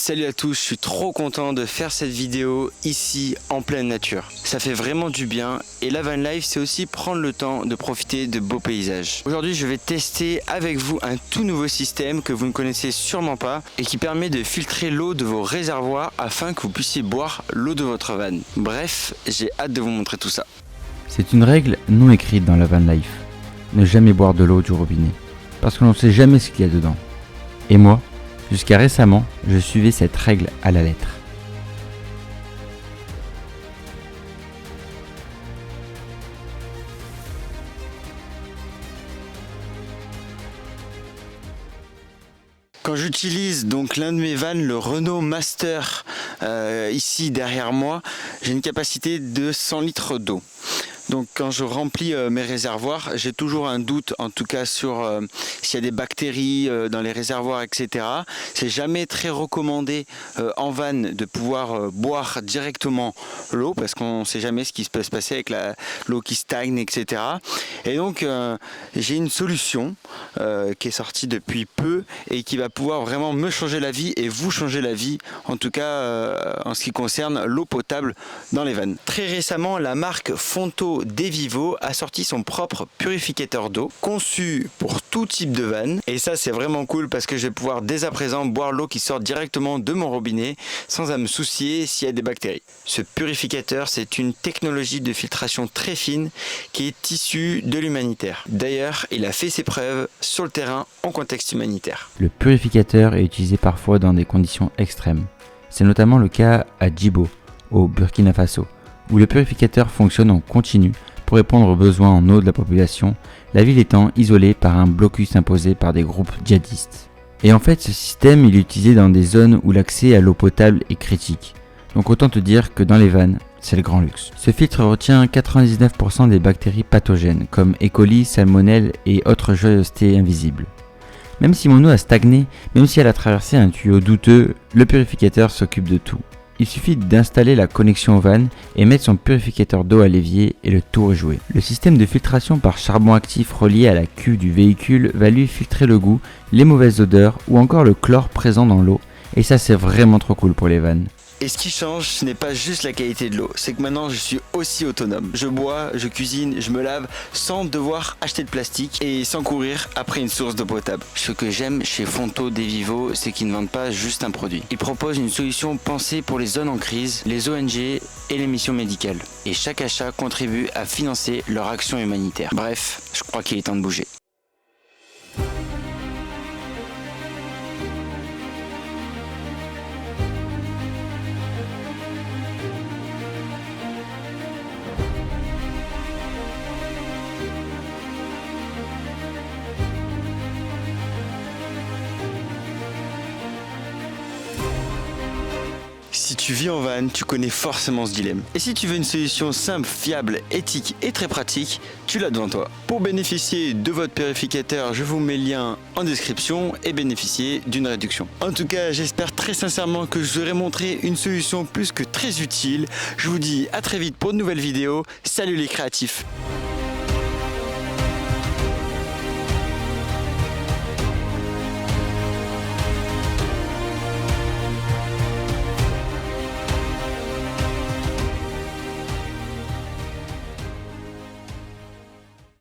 Salut à tous, je suis trop content de faire cette vidéo ici en pleine nature. Ça fait vraiment du bien et la van life c'est aussi prendre le temps de profiter de beaux paysages. Aujourd'hui je vais tester avec vous un tout nouveau système que vous ne connaissez sûrement pas et qui permet de filtrer l'eau de vos réservoirs afin que vous puissiez boire l'eau de votre van. Bref, j'ai hâte de vous montrer tout ça. C'est une règle non écrite dans la van life. Ne jamais boire de l'eau du robinet parce que l'on ne sait jamais ce qu'il y a dedans. Et moi, jusqu'à récemment, je suivais cette règle à la lettre. Quand j'utilise donc l'un de mes vannes, le Renault Master, ici derrière moi, j'ai une capacité de 100 litres d'eau. Donc quand je remplis mes réservoirs, j'ai toujours un doute en tout cas sur s'il y a des bactéries dans les réservoirs, etc. C'est jamais très recommandé en van de pouvoir boire directement l'eau parce qu'on ne sait jamais ce qui peut se passer avec l'eau qui stagne, etc. Et donc j'ai une solution qui est sortie depuis peu et qui va pouvoir vraiment me changer la vie et vous changer la vie, en tout cas en ce qui concerne l'eau potable dans les vannes. Très récemment, la marque Fonto Devivo a sorti son propre purificateur d'eau conçu pour tout type de vanne et ça c'est vraiment cool parce que je vais pouvoir dès à présent boire l'eau qui sort directement de mon robinet sans à me soucier s'il y a des bactéries. Ce purificateur c'est une technologie de filtration très fine qui est issue de l'humanitaire. D'ailleurs il a fait ses preuves sur le terrain en contexte humanitaire. Le purificateur est utilisé parfois dans des conditions extrêmes. C'est notamment le cas à Djibo, au Burkina Faso, où le purificateur fonctionne en continu pour répondre aux besoins en eau de la population, la ville étant isolée par un blocus imposé par des groupes djihadistes. Et en fait, ce système il est utilisé dans des zones où l'accès à l'eau potable est critique. Donc autant te dire que dans les vannes, c'est le grand luxe. Ce filtre retient 99% des bactéries pathogènes comme E. coli, salmonelle et autres joyeusetés invisibles. Même si mon eau a stagné, même si elle a traversé un tuyau douteux, le purificateur s'occupe de tout. Il suffit d'installer la connexion au van et mettre son purificateur d'eau à l'évier et le tour est joué. Le système de filtration par charbon actif relié à la cuve du véhicule va lui filtrer le goût, les mauvaises odeurs ou encore le chlore présent dans l'eau. Et ça c'est vraiment trop cool pour les vannes. Et ce qui change, ce n'est pas juste la qualité de l'eau, c'est que maintenant je suis aussi autonome. Je bois, je cuisine, je me lave sans devoir acheter de plastique et sans courir après une source d'eau potable. Ce que j'aime chez Fonto Devivo, c'est qu'ils ne vendent pas juste un produit. Ils proposent une solution pensée pour les zones en crise, les ONG et les missions médicales. Et chaque achat contribue à financer leur action humanitaire. Bref, je crois qu'il est temps de bouger. Si tu vis en van, tu connais forcément ce dilemme. Et si tu veux une solution simple, fiable, éthique et très pratique, tu l'as devant toi. Pour bénéficier de votre purificateur, je vous mets le lien en description et bénéficier d'une réduction. En tout cas, j'espère très sincèrement que je vous aurai montré une solution plus que très utile. Je vous dis à très vite pour de nouvelles vidéos. Salut les créatifs!